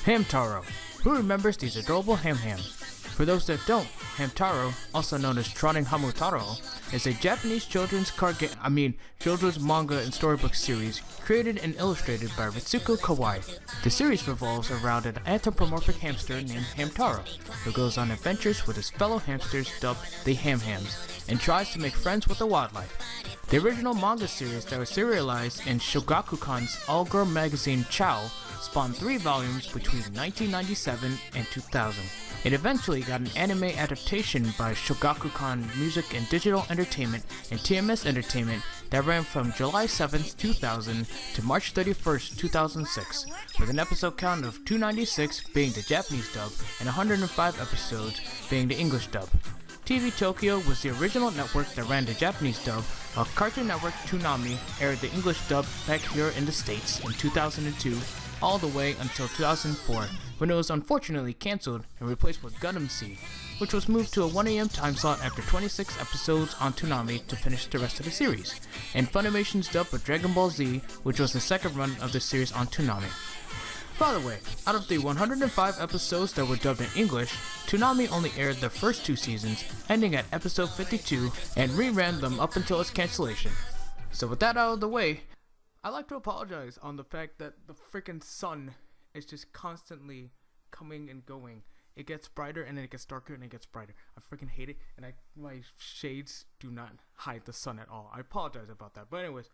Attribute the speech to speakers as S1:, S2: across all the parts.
S1: Hamtaro. Who remembers these adorable ham-hams? For those that don't, Hamtaro, also known as Trotting Hamtaro, is a Japanese children's children's manga and storybook series created and illustrated by Ritsuko Kawai. The series revolves around an anthropomorphic hamster named Hamtaro, who goes on adventures with his fellow hamsters dubbed the Ham-Hams, and tries to make friends with the wildlife. The original manga series that was serialized in Shogakukan's all-girl magazine Chow spawned 3 volumes between 1997 and 2000. It eventually got an anime adaptation by Shogakukan Music and Digital Entertainment and TMS Entertainment that ran from July 7th, 2000 to March 31st, 2006, with an episode count of 296 being the Japanese dub and 105 episodes being the English dub. TV Tokyo was the original network that ran the Japanese dub, while Cartoon Network Toonami aired the English dub back here in the States in 2002, all the way until 2004, when it was unfortunately cancelled and replaced with Gundam Seed, which was moved to a 1 AM time slot after 26 episodes on Toonami to finish the rest of the series, and Funimation's dub of Dragon Ball Z, which was the second run of the series on Toonami. By the way, out of the 105 episodes that were dubbed in English, Toonami only aired the first 2 seasons, ending at episode 52, and reran them up until its cancellation. So with that out of the way, I'd like to apologize on the fact that the freaking sun is just constantly coming and going. It gets brighter and then it gets darker and it gets brighter. I freaking hate it, and my shades do not hide the sun at all. I apologize about that. But anyways,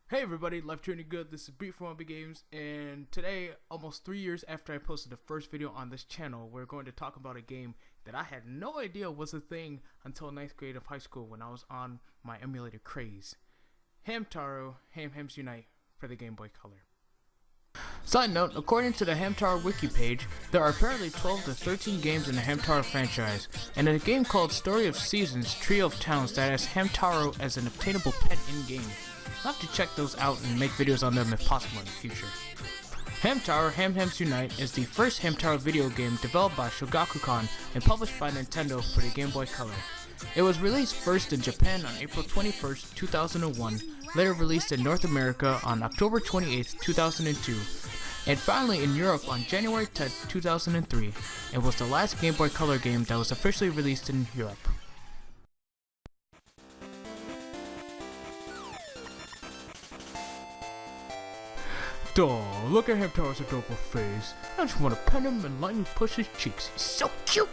S1: hey everybody, Life Journey Good. This is Beat from Hobby Games, and today, almost 3 years after I posted the first video on this channel, we're going to talk about a game that I had no idea was a thing until 9th grade of high school when I was on my emulator craze. Hamtaro, Ham-Hams Unite for the Game Boy Color. Side note, according to the Hamtaro wiki page, there are apparently 12 to 13 games in the Hamtaro franchise, and a game called Story of Seasons Trio of Towns that has Hamtaro as an obtainable pet in-game. I'll have to check those out and make videos on them if possible in the future. Hamtaro Ham-Hams Unite is the first Hamtaro video game developed by Shogakukan and published by Nintendo for the Game Boy Color. It was released first in Japan on April 21st, 2001, later released in North America on October 28th, 2002, and finally in Europe on January 10th, 2003, and was the last Game Boy Color game that was officially released in Europe. Duh, look at Hamtaro's adorable face. I just want to pet him and lightly push his cheeks. He's so cute!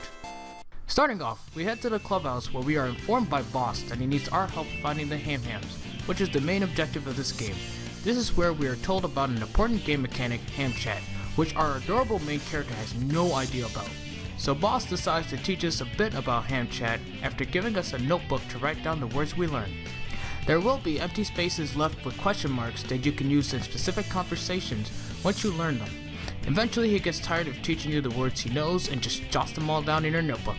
S1: Starting off, we head to the clubhouse where we are informed by Boss that he needs our help finding the Ham-Hams, which is the main objective of this game. This is where we are told about an important game mechanic, Ham Chat, which our adorable main character has no idea about. So Boss decides to teach us a bit about Ham Chat after giving us a notebook to write down the words we learn. There will be empty spaces left with question marks that you can use in specific conversations once you learn them. Eventually he gets tired of teaching you the words he knows and just jots them all down in your notebook.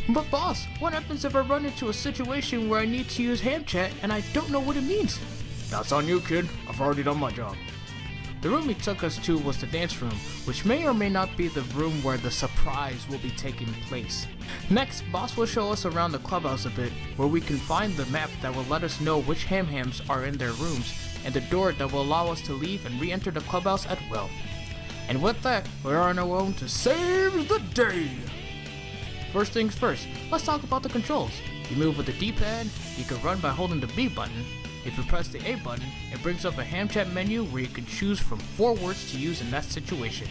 S1: But boss, what happens if I run into a situation where I need to use Ham Chat and I don't know what it means? That's on you, kid. I've already done my job. The room he took us to was the dance room, which may or may not be the room where the surprise will be taking place. Next, Boss will show us around the clubhouse a bit, where we can find the map that will let us know which Ham-Hams are in their rooms, and the door that will allow us to leave and re-enter the clubhouse at will. And with that, we are on our own to save the day! First things first, let's talk about the controls. You move with the D-pad, you can run by holding the B button. If you press the A button, it brings up a Ham Chat menu where you can choose from 4 words to use in that situation,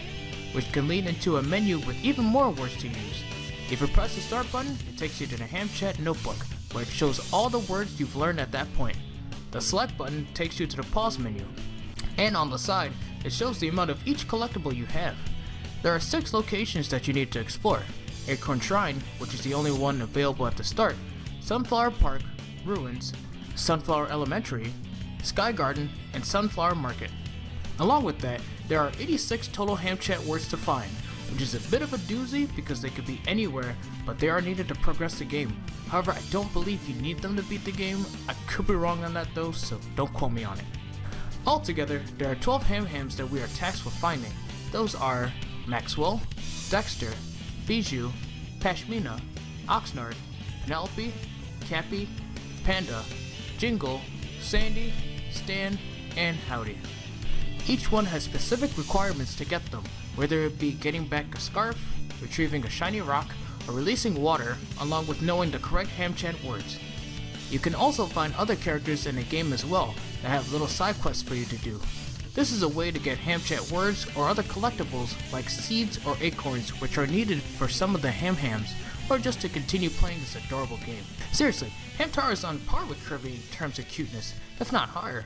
S1: which can lead into a menu with even more words to use. If you press the start button, it takes you to the Ham Chat notebook, where it shows all the words you've learned at that point. The select button takes you to the pause menu, and on the side, it shows the amount of each collectible you have. There are 6 locations that you need to explore: Acorn Shrine, which is the only one available at the start, Sunflower Park, Ruins, Sunflower Elementary, Sky Garden, and Sunflower Market. Along with that, there are 86 total Ham Chat words to find, which is a bit of a doozy because they could be anywhere, but they are needed to progress the game. However, I don't believe you need them to beat the game. I could be wrong on that though, so don't quote me on it. Altogether, there are 12 Ham-Hams that we are tasked with finding. Those are Maxwell, Dexter, Bijou, Pashmina, Oxnard, Penelope, Cappy, Panda, Jingle, Sandy, Stan, and Howdy. Each one has specific requirements to get them, whether it be getting back a scarf, retrieving a shiny rock, or releasing water, along with knowing the correct Hamchat words. You can also find other characters in the game as well that have little side quests for you to do. This is a way to get Hamchat words or other collectibles like seeds or acorns, which are needed for some of the Ham-Hams, or just to continue playing this adorable game. Seriously, Hamtaro is on par with Kirby in terms of cuteness, if not higher.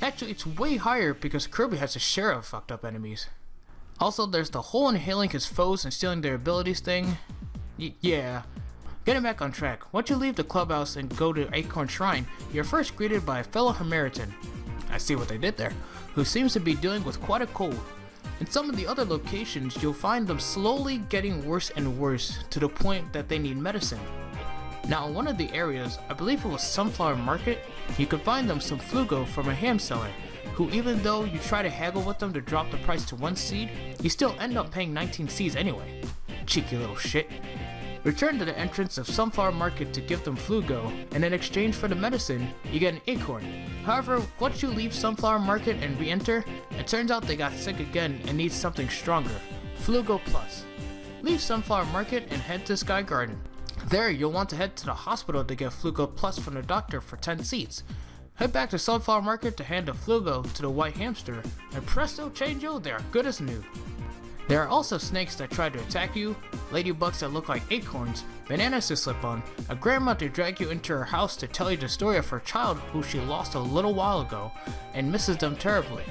S1: Actually, it's way higher because Kirby has a share of fucked up enemies. Also, there's the whole inhaling his foes and stealing their abilities thing. Yeah. Getting back on track, once you leave the clubhouse and go to Acorn Shrine, you're first greeted by a fellow Hamaritan, I see what they did there, who seems to be dealing with quite a cold. In some of the other locations, you'll find them slowly getting worse and worse to the point that they need medicine. Now in one of the areas, I believe it was Sunflower Market, you can find them some Flugo from a ham seller, who even though you try to haggle with them to drop the price to 1 seed, you still end up paying 19 seeds anyway. Cheeky little shit. Return to the entrance of Sunflower Market to give them Flugo, and in exchange for the medicine, you get an acorn. However, once you leave Sunflower Market and re-enter, it turns out they got sick again and need something stronger, Flugo Plus. Leave Sunflower Market and head to Sky Garden. There, you'll want to head to the hospital to get Flugo Plus from the doctor for 10 seeds. Head back to Sunflower Market to hand a Flugo to the white hamster, and presto changeo, they are good as new. There are also snakes that try to attack you, ladybugs that look like acorns, bananas to slip on, a grandma to drag you into her house to tell you the story of her child who she lost a little while ago, and misses them terribly.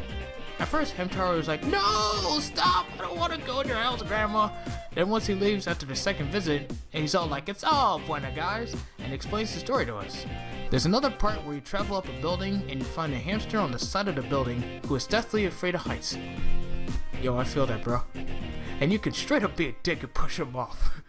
S1: At first, Hamtaro is like, "No, stop, I don't want to go in your house, grandma." Then once he leaves after the second visit, he's all like, "It's all buena, guys," and explains the story to us. There's another part where you travel up a building and you find a hamster on the side of the building who is deathly afraid of heights. Yo, I feel that, bro. And you can straight up be a dick and push him off.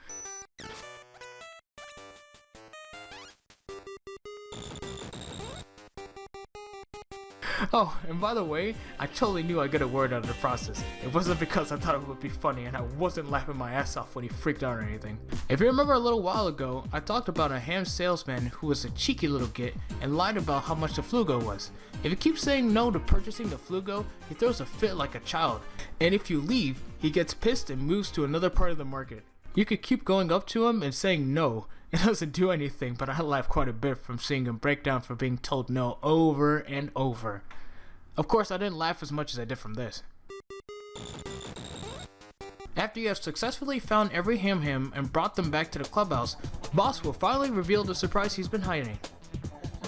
S1: Oh, and by the way, I totally knew I'd get a word out of the process. It wasn't because I thought it would be funny and I wasn't laughing my ass off when he freaked out or anything. If you remember a little while ago, I talked about a ham salesman who was a cheeky little git and lied about how much the Flugo was. If you keep saying no to purchasing the Flugo, he throws a fit like a child. And if you leave, he gets pissed and moves to another part of the market. You could keep going up to him and saying no. It doesn't do anything, but I laugh quite a bit from seeing him break down for being told no over and over. Of course, I didn't laugh as much as I did from this. After you have successfully found every ham and brought them back to the clubhouse, Boss will finally reveal the surprise he's been hiding.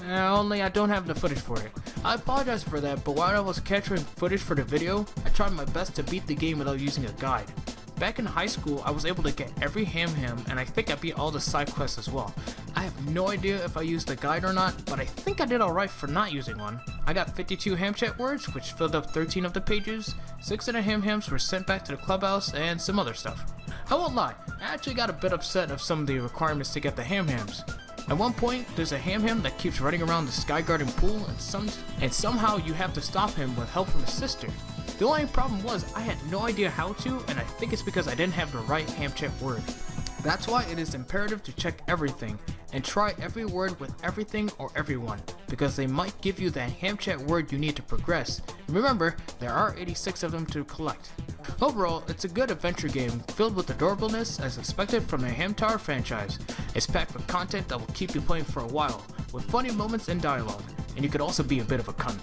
S1: Only I don't have the footage for it. I apologize for that, but while I was capturing footage for the video, I tried my best to beat the game without using a guide. Back in high school, I was able to get every ham and I think I beat all the side quests as well. I have no idea if I used a guide or not, but I think I did alright for not using one. I got 52 Hamchat words, which filled up 13 of the pages, 6 of the ham were sent back to the clubhouse, and some other stuff. I won't lie, I actually got a bit upset of some of the requirements to get the ham. At one point, there's a ham that keeps running around the Sky Garden pool, and somehow you have to stop him with help from his sister. The only problem was I had no idea how to, and I think it's because I didn't have the right Hamchat word. That's why it is imperative to check everything, and try every word with everything or everyone, because they might give you that Hamchat word you need to progress. And remember, there are 86 of them to collect. Overall, it's a good adventure game, filled with adorableness as expected from the Hamtaro franchise. It's packed with content that will keep you playing for a while, with funny moments and dialogue, and you could also be a bit of a cunt.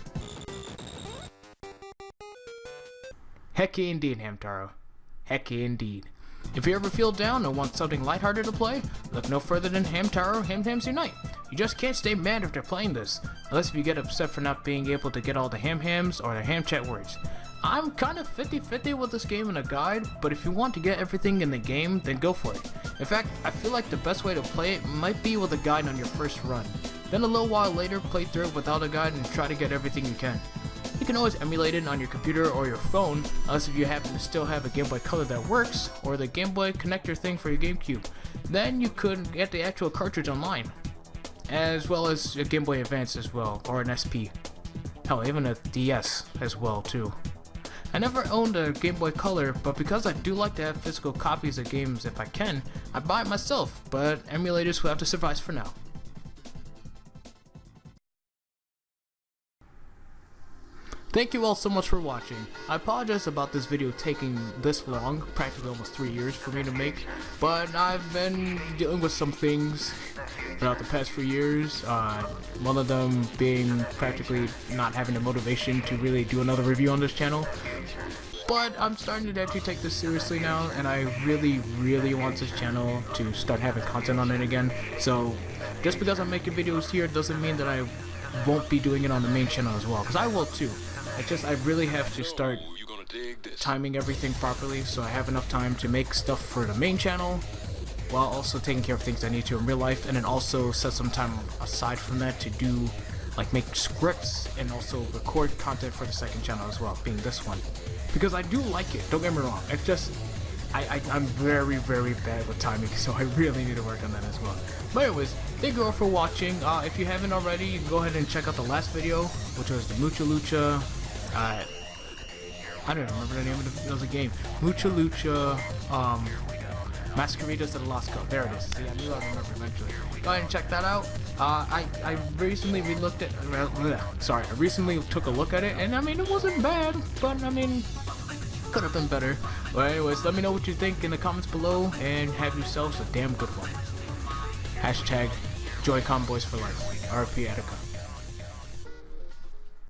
S1: Heck yeah indeed, Hamtaro. Heck yeah indeed. If you ever feel down and want something lighthearted to play, look no further than Hamtaro Ham Unite. You just can't stay mad after playing this, unless if you get upset for not being able to get all the hams or the Hamchat words. I'm kind of 50-50 with this game in a guide, but if you want to get everything in the game, then go for it. In fact, I feel like the best way to play it might be with a guide on your first run. Then a little while later, play through it without a guide and try to get everything you can. You can always emulate it on your computer or your phone, unless if you happen to still have a Game Boy Color that works, or the Game Boy connector thing for your GameCube. Then you could get the actual cartridge online, as well as a Game Boy Advance as well, or an SP. Hell, even a DS as well too. I never owned a Game Boy Color, but because I do like to have physical copies of games if I can, I buy it myself, but emulators will have to suffice for now. Thank you all so much for watching. I apologize about this video taking this long, practically almost 3 years for me to make, but I've been dealing with some things throughout the past few years. One of them being practically not having the motivation to really do another review on this channel. But I'm starting to actually take this seriously now, and I really want this channel to start having content on it again. So just because I'm making videos here doesn't mean that I won't be doing it on the main channel as well, because I will too. It's just I really have to start timing everything properly so I have enough time to make stuff for the main channel while also taking care of things I need to in real life, and then also set some time aside from that to do like make scripts and also record content for the second channel as well, being this one, because I do like it, don't get me wrong. It's just I'm very bad with timing, so I really need to work on that as well. But anyways, thank you all for watching. If you haven't already, you can go ahead and check out the last video, which was the Mucha Lucha. I don't remember the name of the game. Mucha Lucha Masqueridas of the Lost Cup. There it is. See, I knew I'd remember eventually. Go ahead and check that out. I recently relooked at. Sorry, I recently took a look at it, and I mean it wasn't bad, but I mean could have been better. But anyways, let me know what you think in the comments below, and have yourselves a damn good one. Hashtag Joy-Con Boys for Life. RP Attica.